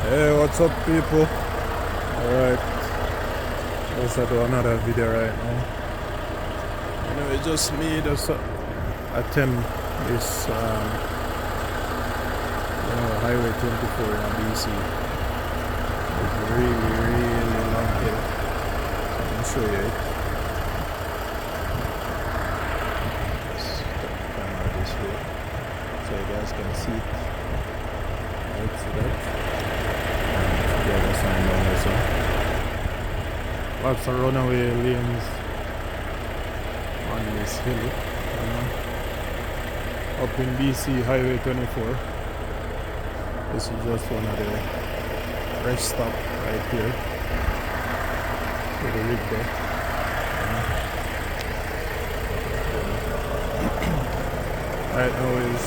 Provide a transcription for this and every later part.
Hey, what's up, people? Alright, let's do another video right now. You know, it's just me just attempt this Highway 24 in BC. It's really long hill. So I'm gonna show you it. Let's turn the camera this way so you guys can see it. Right, see that? Yeah, that's sign down there, so lots of runaway lanes on this hill. Up in BC, Highway 24. This is just one of the rest stop right here. With the rig there. Right now is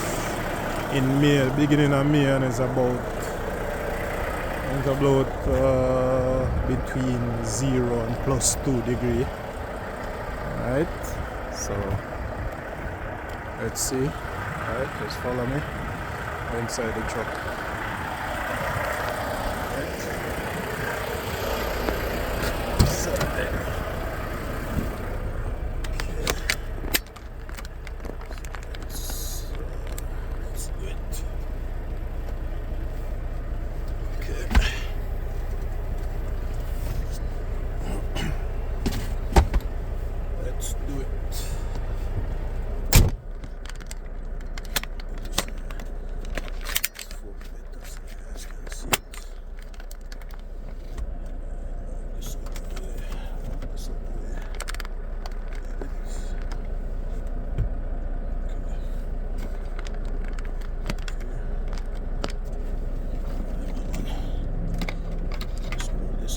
in May, beginning of May, and it's about between 0 and plus 2 degrees. Alright, so let's see. Alright, just follow me. We're inside the truck. Alright. So there.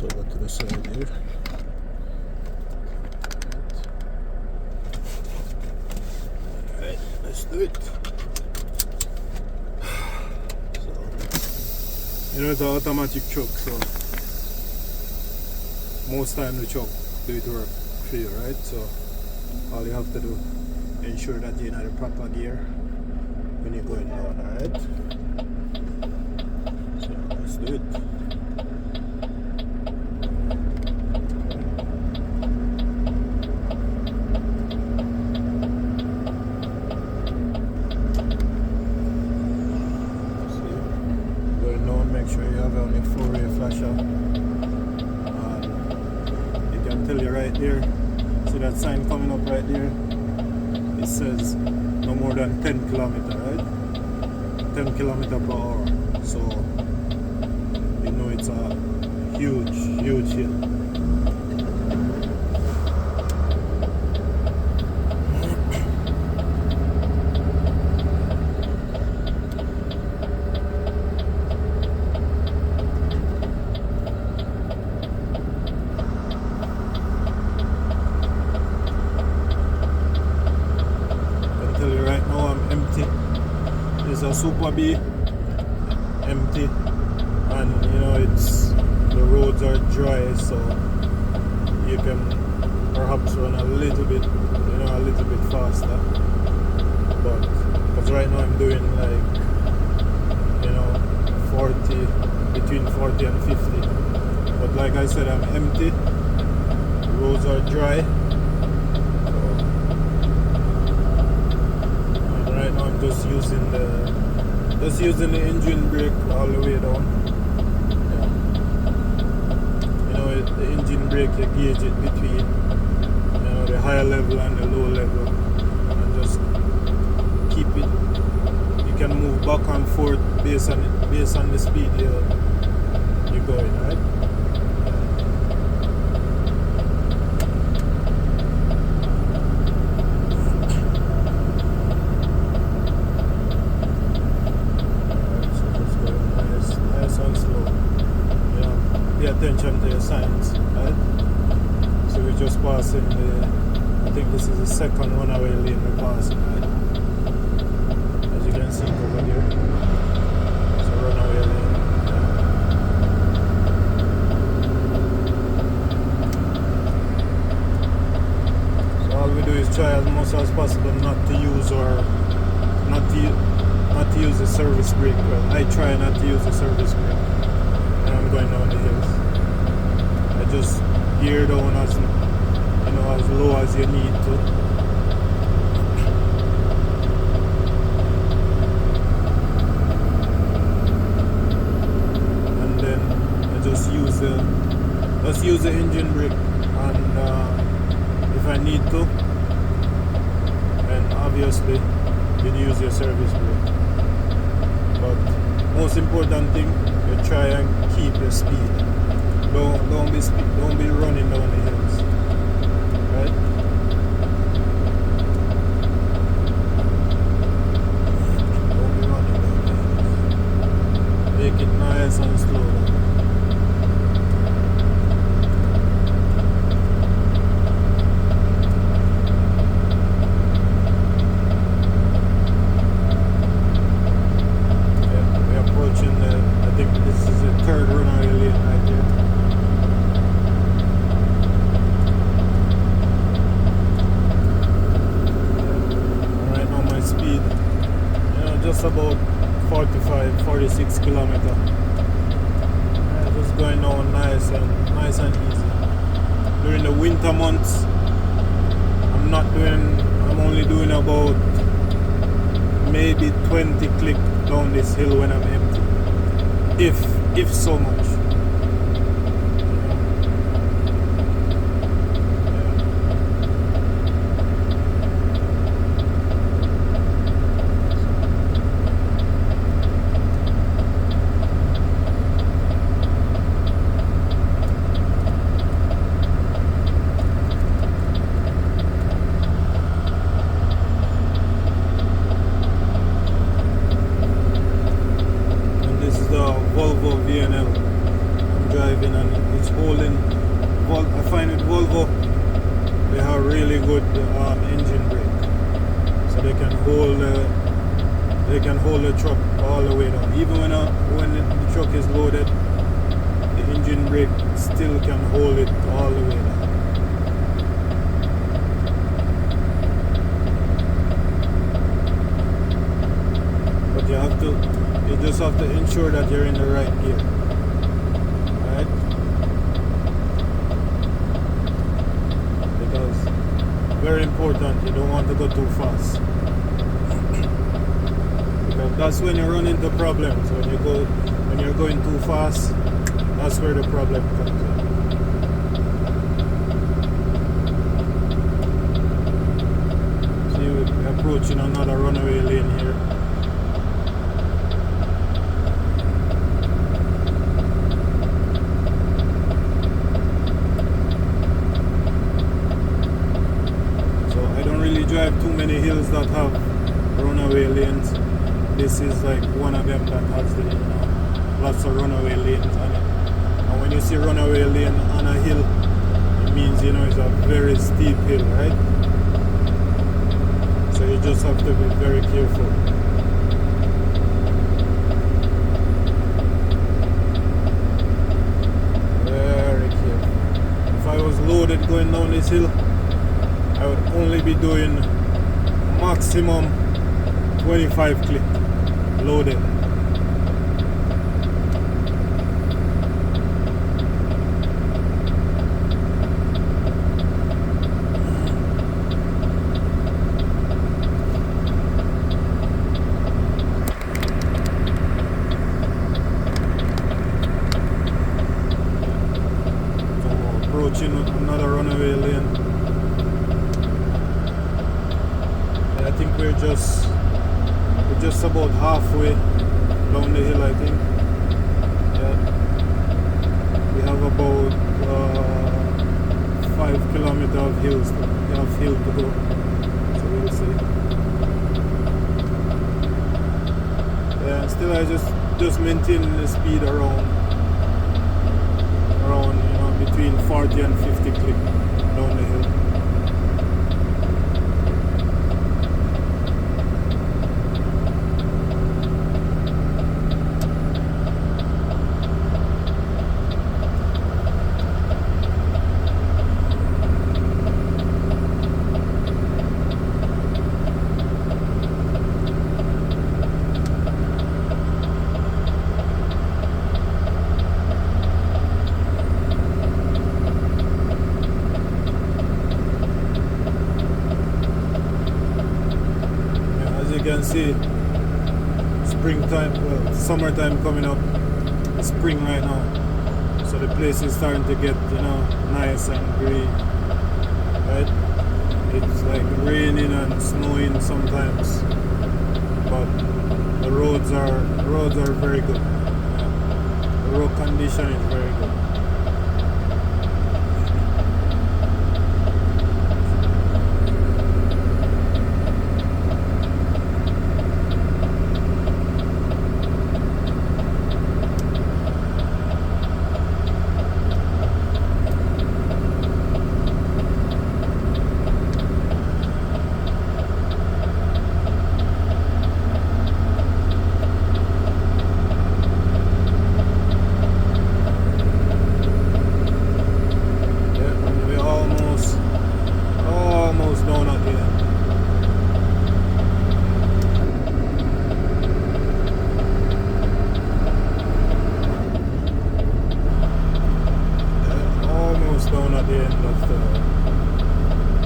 Over to the side here. Alright, let's do it. So, you know, it's an automatic truck, so most time the truck do it work for you, right? So all you have to do, ensure that you're in the proper gear when you're going down, alright? So let's do it. Make sure you have only 4-way flasher. You can tell you right there. See that sign coming up right there? It says no more than 10 kilometers, right? 10 kilometers per hour. So you know it's a huge hill. It's a Super B, empty, and you know the roads are dry, so you can perhaps run a little bit faster. But because right now I'm doing like 40, between 40 and 50. But like I said, I'm empty. The roads are dry. Right now I'm just using the engine brake all the way down. Yeah. You know, the engine brake, you gauge it between the higher level and the low level, and just keep it. You can move back and forth based on the speed you're going, right? Pay attention to your signs, right? So we're just passing I think this is the second runaway lane we're passing, right? As you can see over here, it's a runaway lane. So all we do is try as much as possible not to use the service brake. Well, I try not to use the service brake. when I'm going down the hills. I just gear down as as low as you need to. And then I just use the engine brake, and if I need to, then obviously you use your service brake. But most important thing, you try and keep your speed. Don't be running down the hills, right? Don't be running down the hills. Make it nice and slow. I think this is the third runaway lane right here. Right now my speed, just about 46 kilometers. Just going down nice and easy. During the winter months, I'm only doing about maybe 20 click down this hill when I'm empty. If so much. Volvo VNL I'm driving, and it's holding. I find with Volvo they have really good engine brake, so they can hold the truck all the way down. Even when the truck is loaded, the engine brake still can hold it all the way down. But you just have to ensure that you're in the right gear, right? Because very important, you don't want to go too fast. Because that's when you run into problems. When you're going too fast, that's where the problem comes in. See, we're approaching another runaway lane here. Drive too many hills that have runaway lanes. This is like one of them that has lots of runaway lanes on it. And when you see runaway lane on a hill, it means it's a very steep hill, right? So you just have to be very careful. Very careful. If I was loaded going down this hill, I would only be doing maximum 25 click loaded. So approaching another runaway lane. I think we're just about halfway down the hill, I think. Yeah. We have about 5 kilometers of hill to go. So we'll see. Yeah, still I just maintain the speed around between 40 and 50 click down the hill. see springtime, well, summertime coming up. It's spring right now, so the place is starting to get, you know, nice and green, right? It's like raining and snowing sometimes, but the roads are very good. The road condition is very good.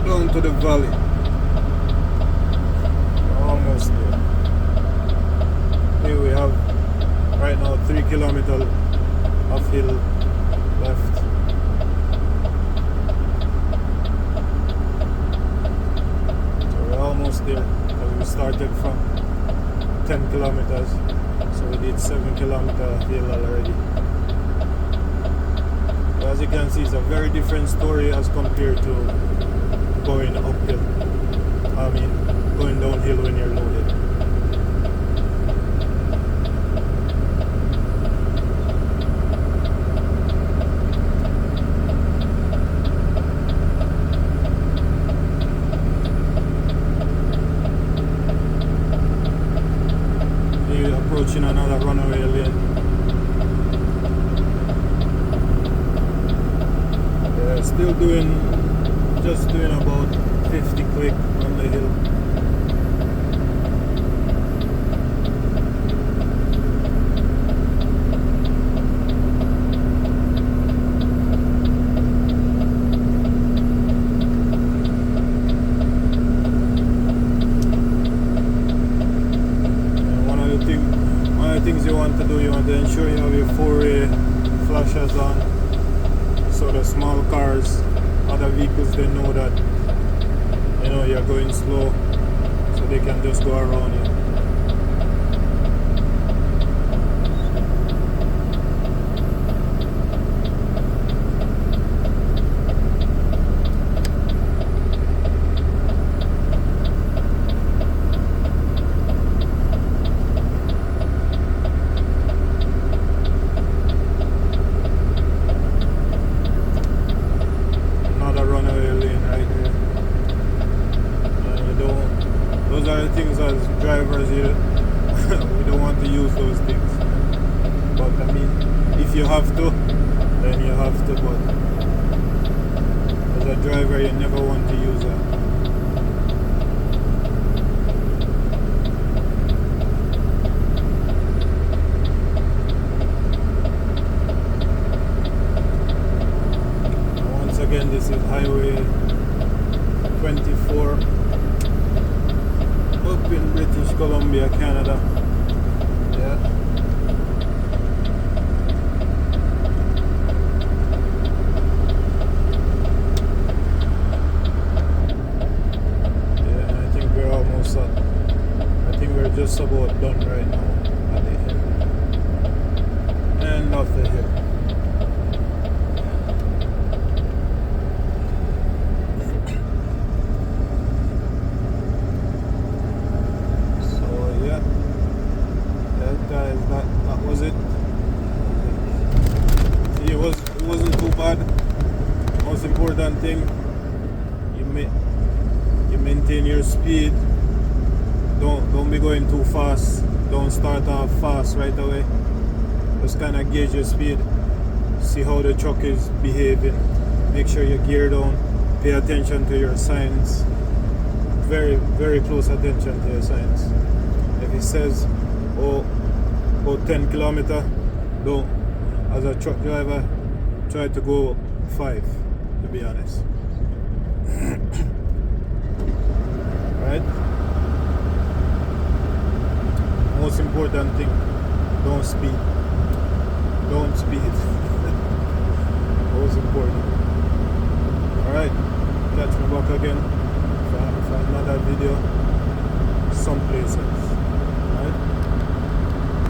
Down to the valley. Almost there. Here we have right now 3 kilometers of hill left. So we're almost there. We started from 10 kilometers, so we did 7 kilometers hill already. As you can see, it's a very different story as compared to going uphill. I mean, going downhill when you're loaded. You're approaching another runaway lane. Still just doing about 50 quick on the hill. And one of the things you want to do, you want to ensure you have your 4-way flashers on. So the small cars, other vehicles, they know that, you know, you're going slow, so they can just go around you. Those are the things as drivers, we don't want to use those things. But I mean, if you have to, then you have to. But as a driver, you never want to use that. Once again, this is Highway 24. Up in British Columbia, Canada. Yeah. Yeah, I think we're almost up. I think we're just about done right now at the end of the hill. That was it. See, it wasn't too bad. Most important thing, you maintain your speed. Don't be going too fast. Don't start off fast right away. Just kind of gauge your speed. See how the truck is behaving. Make sure you gear down. Pay attention to your signs. Very, very close attention to your signs. If it says, oh, about 10 kilometers, don't, as a truck driver, try to go 5, to be honest. Right? important thing. Don't speed. Don't speed. Most important. Alright, catch me back again for another video someplace else.